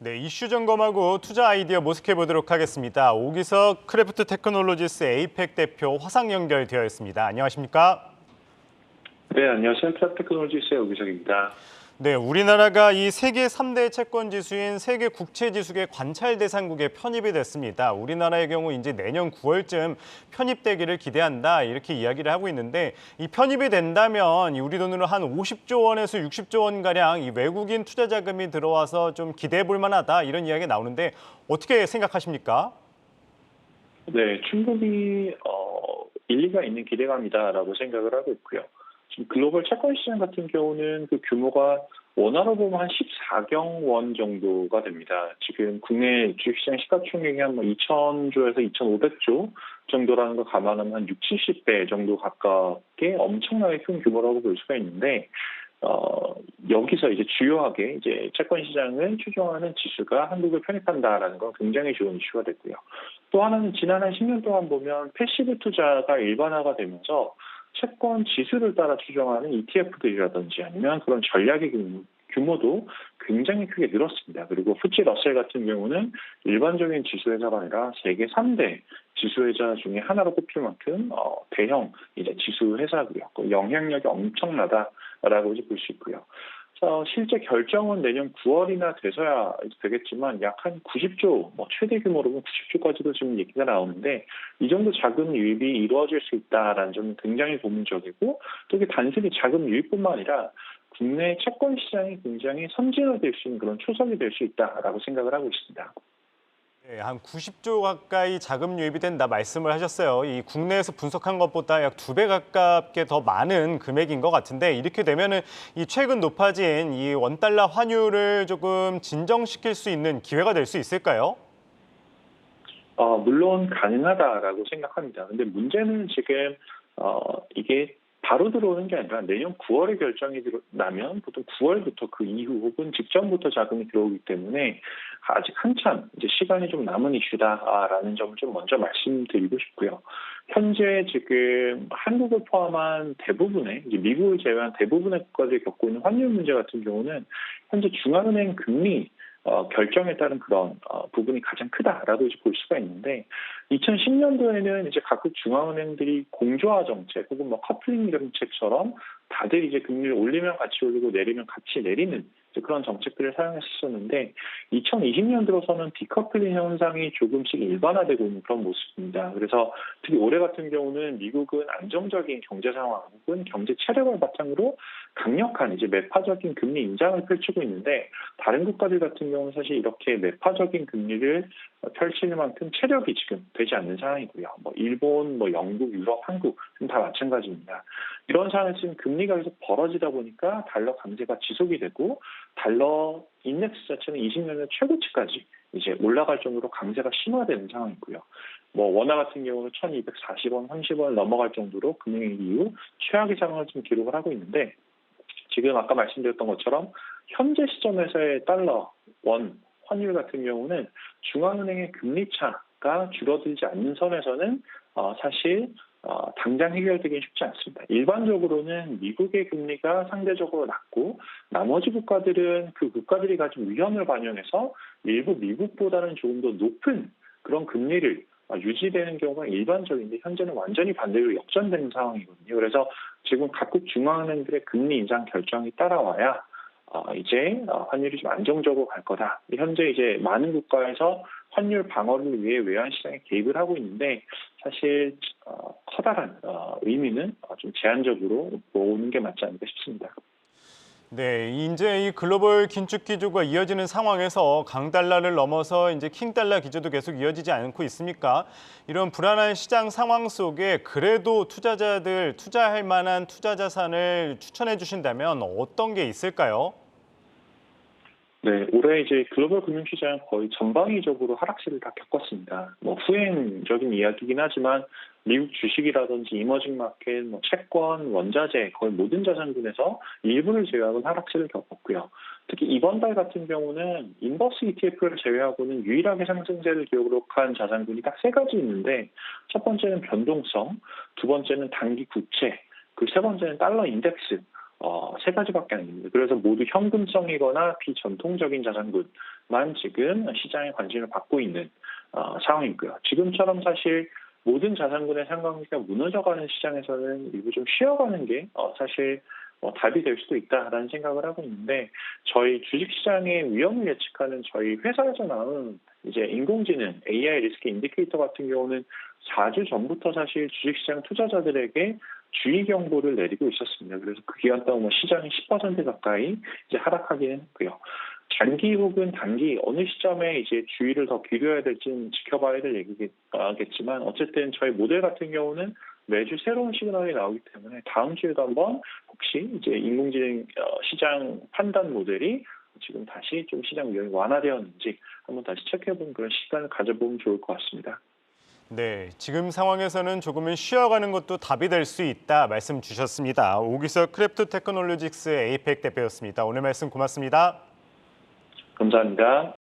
네, 이슈 점검하고 투자 아이디어 모색해 보도록 하겠습니다. 오기석 크래프트 테크놀로지스 에이펙 대표 화상 연결되어 있습니다. 안녕하십니까? 네, 안녕하세요. 트라테크놀로지스의 오기석입니다. 네, 우리나라가 이 세계 3대 채권 지수인 세계 국채 지수의 관찰 대상국에 편입이 됐습니다. 우리나라의 경우 이제 내년 9월쯤 편입되기를 기대한다 이렇게 이야기를 하고 있는데 이 편입이 된다면 우리 돈으로 한 50조 원에서 60조 원 가량 이 외국인 투자 자금이 들어와서 좀 기대해 볼 만하다 이런 이야기가 나오는데 어떻게 생각하십니까? 네, 충분히 일리가 있는 기대감이다라고 생각을 하고 있고요. 지금 글로벌 채권 시장 같은 경우는 그 규모가 원화로 보면 한 14경 원 정도가 됩니다. 지금 국내 주식시장 시가총액이 한 2,000조에서 2,500조 정도라는 걸 감안하면 한 6, 70배 정도 가깝게 엄청나게 큰 규모라고 볼 수가 있는데 여기서 이제 주요하게 이제 채권 시장을 추종하는 지수가 한국을 편입한다라는 건 굉장히 좋은 이슈가 됐고요. 또 하나는 지난 한 10년 동안 보면 패시브 투자가 일반화가 되면서 채권 지수를 따라 추정하는 ETF들이라든지 아니면 그런 전략의 규모도 굉장히 크게 늘었습니다. 그리고 FTSE 러셀 같은 경우는 일반적인 지수회사가 아니라 세계 3대 지수회사 중에 하나로 꼽힐 만큼 대형 이제 지수회사고요. 그 영향력이 엄청나다라고 볼 수 있고요. 실제 결정은 내년 9월이나 돼서야 되겠지만 약 한 90조, 최대 규모로는 90조까지도 지금 얘기가 나오는데 이 정도 자금 유입이 이루어질 수 있다라는 점은 굉장히 고민적이고 또 이게 단순히 자금 유입뿐만 아니라 국내 채권 시장이 굉장히 선진화될 수 있는 그런 초석이 될 수 있다라고 생각을 하고 있습니다. 네, 한 90조 가까이 자금 유입이 된다 말씀을 하셨어요. 이 국내에서 분석한 것보다 약 2배 가깝게 더 많은 금액인 것 같은데 이렇게 되면은 이 최근 높아진 이 원달러 환율을 조금 진정시킬 수 있는 기회가 될 수 있을까요? 물론 가능하다라고 생각합니다. 근데 문제는 지금 이게 바로 들어오는 게 아니라 내년 9월에 결정이 나면 보통 9월부터 그 이후 혹은 직전부터 자금이 들어오기 때문에 아직 한참 이제 시간이 좀 남은 이슈다라는 점을 좀 먼저 말씀드리고 싶고요. 현재 지금 한국을 포함한 대부분의 이제 미국을 제외한 대부분의 국가들이 겪고 있는 환율 문제 같은 경우는 현재 중앙은행 금리 결정에 따른 그런 부분이 가장 크다라고 이제 볼 수가 있는데 2010년도에는 이제 각국 중앙은행들이 공조화 정책 혹은 커플링 정책처럼 다들 이제 금리를 올리면 같이 올리고 내리면 같이 내리는 그런 정책들을 사용했었는데 2020년 들어서는 디커플링 현상이 조금씩 일반화되고 있는 그런 모습입니다. 그래서 특히 올해 같은 경우는 미국은 안정적인 경제 상황 혹은 경제 체력을 바탕으로 강력한 이제 매파적인 금리 인상을 펼치고 있는데 다른 국가들 같은 경우는 사실 이렇게 매파적인 금리를 펼치는 만큼 체력이 지금 되지 않는 상황이고요. 일본, 영국, 유럽, 한국 다 마찬가지입니다. 이런 상황에서 지금 금리가 계속 벌어지다 보니까 달러 강세가 지속이 되고 달러 인덱스 자체는 20년의 최고치까지 이제 올라갈 정도로 강세가 심화되는 상황이고요. 원화 같은 경우는 1,240원, 30원 넘어갈 정도로 금융위기 이후 최악의 상황을 지금 기록을 하고 있는데 지금 아까 말씀드렸던 것처럼 현재 시점에서의 달러, 원, 환율 같은 경우는 중앙은행의 금리 차가 줄어들지 않는 선에서는 사실 당장 해결되긴 쉽지 않습니다. 일반적으로는 미국의 금리가 상대적으로 낮고 나머지 국가들은 그 국가들이 가진 위험을 반영해서 일부 미국보다는 조금 더 높은 그런 금리를 유지되는 경우가 일반적인데 현재는 완전히 반대로 역전되는 상황이거든요. 그래서 지금 각국 중앙은행들의 금리 인상 결정이 따라와야 이제 환율이 좀 안정적으로 갈 거다. 현재 이제 많은 국가에서 환율 방어를 위해 외환 시장에 개입을 하고 있는데 사실 커다란 의미는 좀 제한적으로 보는 게 맞지 않을까 싶습니다. 네, 이제 이 글로벌 긴축 기조가 이어지는 상황에서 강달러를 넘어서 이제 킹달러 기조도 계속 이어지지 않고 있습니까? 이런 불안한 시장 상황 속에 그래도 투자자들 투자할 만한 투자 자산을 추천해 주신다면 어떤 게 있을까요? 네, 올해 이제 글로벌 금융시장 거의 전방위적으로 하락세를 다 겪었습니다. 후행적인 이야기긴 하지만 미국 주식이라든지 이머징 마켓, 채권, 원자재 거의 모든 자산군에서 일부를 제외하고는 하락세를 겪었고요. 특히 이번 달 같은 경우는 인버스 ETF를 제외하고는 유일하게 상승세를 기록한 자산군이 딱 세 가지 있는데 첫 번째는 변동성, 두 번째는 단기 국채, 그 세 번째는 달러 인덱스. 세 가지밖에 아닙니다. 그래서 모두 현금성이거나 비전통적인 자산군만 지금 시장의 관심을 받고 있는 상황이고요. 지금처럼 사실 모든 자산군의 상관관계가 무너져가는 시장에서는 일부 좀 쉬어가는 게 사실 답이 될 수도 있다라는 생각을 하고 있는데, 저희 주식시장의 위험을 예측하는 저희 회사에서 나온 이제 인공지능 AI 리스크 인디케이터 같은 경우는 4주 전부터 사실 주식시장 투자자들에게 주의 경보를 내리고 있었습니다. 그래서 그 기간 동안 시장이 10% 가까이 이제 하락하기는 했고요. 장기 혹은 단기 어느 시점에 이제 주의를 더 기울여야 될지는 지켜봐야 될 얘기겠지만, 어쨌든 저희 모델 같은 경우는 매주 새로운 시그널이 나오기 때문에 다음 주에도 한번 혹시 이제 인공지능 시장 판단 모델이 지금 다시 좀 시장 위험이 완화되었는지 한번 다시 체크해보는 그런 시간을 가져보면 좋을 것 같습니다. 네, 지금 상황에서는 조금은 쉬어가는 것도 답이 될 수 있다 말씀 주셨습니다. 오기석 크래프트 테크놀로직스 에이펙 대표였습니다. 오늘 말씀 고맙습니다. 감사합니다.